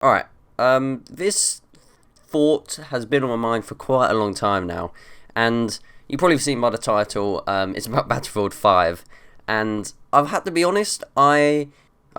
Alright, this thought has been on my mind for quite a long time now, and you've probably seen by the title, it's about Battlefield 5, and I've had to be honest, I've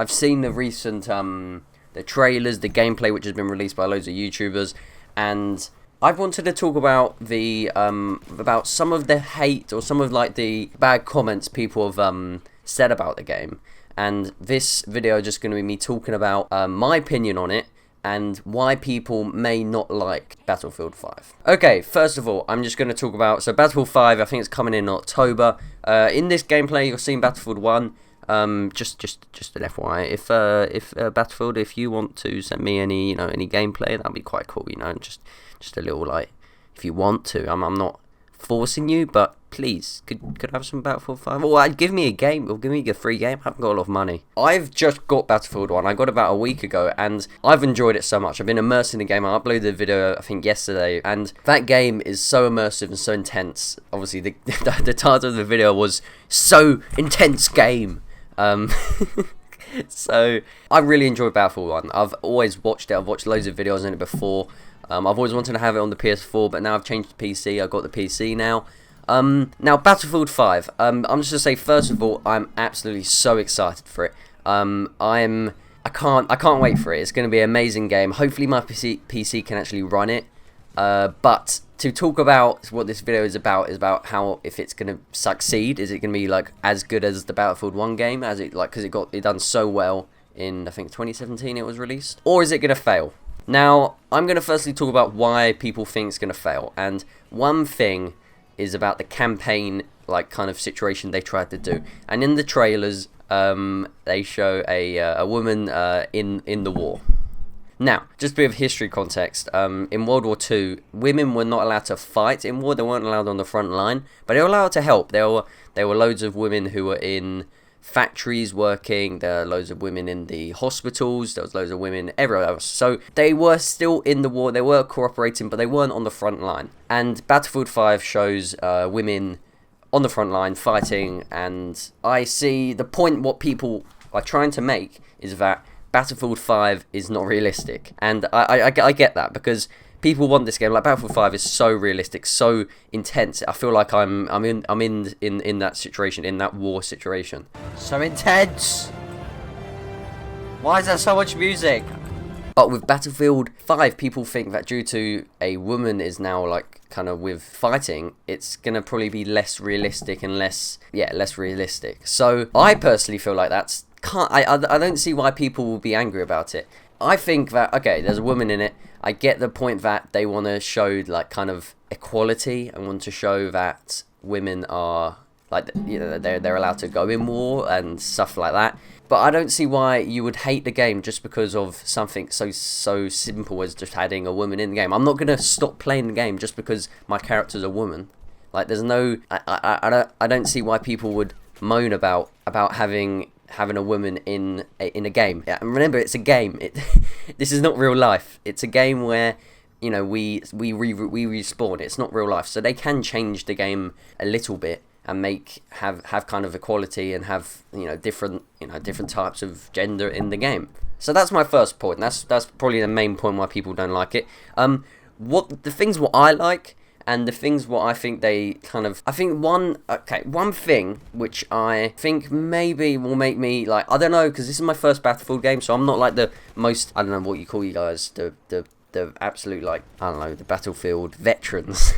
seen the recent, the trailers, the gameplay which has been released by loads of YouTubers, and I've wanted to talk about about some of the hate, or some of like the bad comments people have, said about the game. And this video is just going to be me talking about my opinion on it and why people may not like Battlefield 5. Okay, first of all, I'm just going to talk about, so Battlefield 5, I think it's coming in October. In this gameplay, you're seeing Battlefield 1. Just an FYI, if Battlefield, if you want to send me any, any gameplay, that'd be quite cool, just a little, like, if you want to. I'm not forcing you, but please, could I have some Battlefield 5? Or give me a game, or give me a free game. I haven't got a lot of money. I've just got Battlefield 1. I got about a week ago, and I've enjoyed it so much. I've been immersed in the game. I uploaded the video, I think, yesterday, and that game is so immersive and so intense. Obviously, the title of the video was So Intense Game. So, I really enjoyed Battlefield 1. I've always watched it. I've watched loads of videos on it before. I've always wanted to have it on the PS4, but now I've changed to PC. I've got the PC now. Now Battlefield 5. I'm just gonna say, first of all, I'm absolutely so excited for it. I can't wait for it. It's gonna be an amazing game. Hopefully my PC can actually run it. But to talk about what this video is about how, if it's gonna succeed, is it gonna be like as good as the Battlefield 1 game, as it like, because it got it done so well in, I think, 2017 it was released, or is it gonna fail? Now, I'm going to firstly talk about why people think it's going to fail, and one thing is about the campaign, like, kind of situation they tried to do. And in the trailers, they show a woman in the war. Now, just a bit of history context, in World War II, women were not allowed to fight in war. They weren't allowed on the front line, but they were allowed to help. There were loads of women who were in factories working. There are loads of women in the hospitals. There was loads of women everywhere else. So they were still in the war. They were cooperating, but they weren't on the front line. And Battlefield 5 shows women on the front line fighting. And I see the point. What people are trying to make is that Battlefield 5 is not realistic, and I get that, because people want this game. Like, Battlefield 5 is so realistic, so intense. I feel like I'm in that situation, in that war situation. So intense. Why is there so much music? But with Battlefield 5, people think that due to a woman is now, like, kind of with fighting, it's gonna probably be less realistic and less realistic. So I personally feel like I don't see why people will be angry about it. I think that, okay, there's a woman in it. I get the point that they want to show, like, kind of equality, and want to show that women are, like, they're allowed to go in war and stuff like that. But I don't see why you would hate the game just because of something so simple as just adding a woman in the game. I'm not gonna stop playing the game just because my character's a woman. Like, there's no, I don't see why people would moan about having a woman in a game. Yeah, and remember, it's a game. This is not real life. It's a game where, we respawn. It's not real life, so they can change the game a little bit and have kind of equality, and have different types of gender in the game. So that's my first point. That's probably the main point why people don't like it. What I like, and the things what I think they kind of, I think one thing which I think maybe will make me, like, I don't know, because this is my first Battlefield game, so I'm not like the most, I don't know what you call you guys, the absolute, like, I don't know, the Battlefield veterans.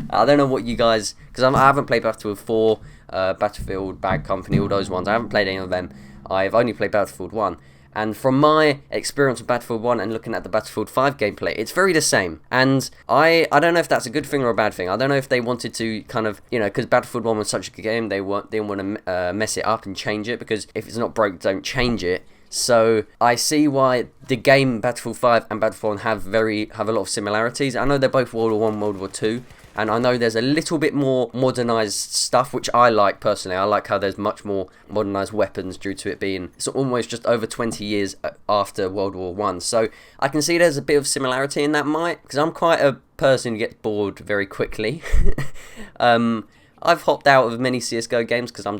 I don't know what you guys, because I haven't played Battlefield 4, Battlefield, Bad Company, all those ones. I haven't played any of them. I've only played Battlefield 1. And from my experience with Battlefield 1 and looking at the Battlefield 5 gameplay, it's very the same. And I don't know if that's a good thing or a bad thing. I don't know if they wanted to kind of, because Battlefield 1 was such a good game, they didn't want to mess it up and change it, because if it's not broke, don't change it. So I see why the game Battlefield 5 and Battlefield 1 have a lot of similarities. I know they're both World War 1, World War 2. And I know there's a little bit more modernized stuff, which I like personally. I like how there's much more modernized weapons due to it being, it's almost just over 20 years after World War 1. So I can see there's a bit of similarity in that, because I'm quite a person who gets bored very quickly. I've hopped out of many CSGO games because I'm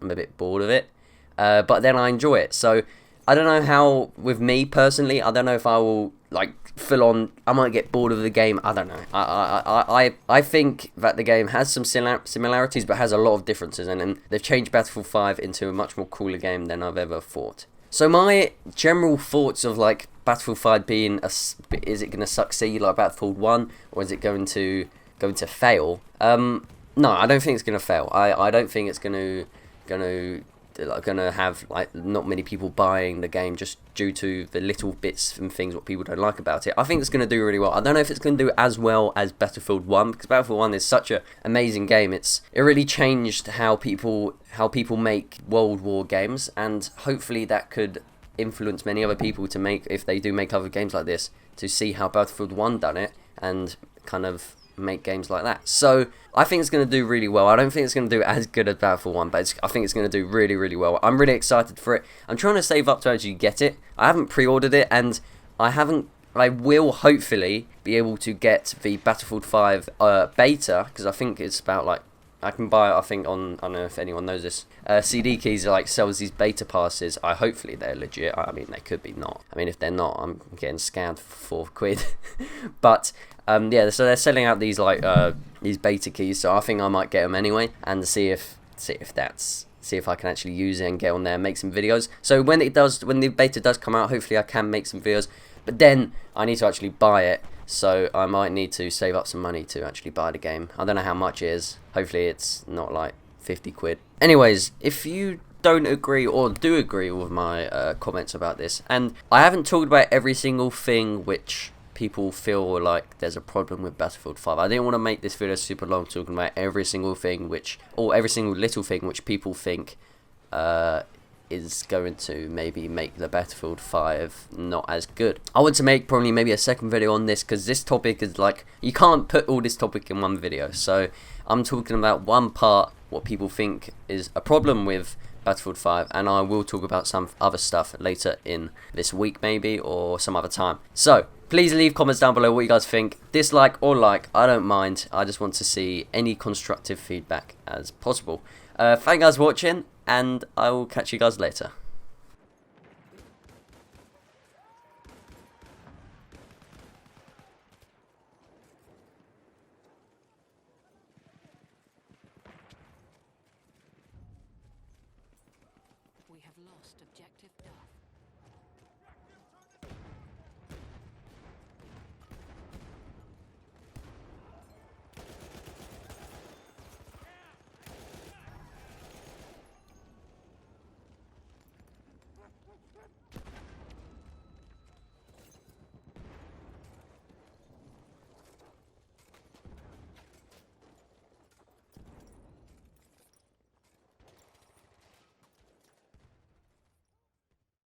a bit bored of it. But then I enjoy it. So I don't know how, with me personally, I don't know if I will, like, full on, I might get bored of the game. I don't know. I think that the game has some similarities, but has a lot of differences, and they've changed Battlefield 5 into a much more cooler game than I've ever thought. So my general thoughts of, like, Battlefield 5 being, is it going to succeed like Battlefield 1, or is it going to fail? No, I don't think it's going to fail. I don't think it's going to have, like, not many people buying the game just due to the little bits and things what people don't like about it. I think it's going to do really well. I don't know if it's going to do as well as Battlefield 1, because Battlefield 1 is such an amazing game. It really changed how people make World War games, and hopefully that could influence many other people to make, if they do make other games like this, to see how Battlefield 1 done it and kind of make games like that. So I think it's going to do really well. I don't think it's going to do as good as Battlefield 1, but I think it's going to do really, really well. I'm really excited for it. I'm trying to save up to actually get it. I haven't pre-ordered it, and I will hopefully be able to get the Battlefield 5 beta, because I think it's about, like, I can buy it, I think, on, I don't know if anyone knows this, CD Keys, like, sells these beta passes. Hopefully they're legit. I mean, they could be not. I mean, if they're not, I'm getting scammed for £4. But yeah, so they're selling out these, like, these beta keys, so I think I might get them anyway, and see if I can actually use it and get on there and make some videos. So when the beta does come out, hopefully I can make some videos, but then I need to actually buy it. So I might need to save up some money to actually buy the game. I don't know how much it is. Hopefully it's not like 50 quid. Anyways, if you don't agree or do agree with my comments about this, and I haven't talked about every single thing which people feel like there's a problem with Battlefield 5. I didn't want to make this video super long talking about every single thing or every single little thing which people think is going to maybe make the Battlefield 5 not as good. I want to make probably maybe a second video on this, because this topic is, like, you can't put all this topic in one video. So I'm talking about one part, what people think is a problem with Battlefield 5, and I will talk about some other stuff later in this week maybe, or some other time. So please leave comments down below what you guys think. Dislike or like, I don't mind. I just want to see any constructive feedback as possible. Thank you guys for watching, and I will catch you guys later. We have lost objective Duff.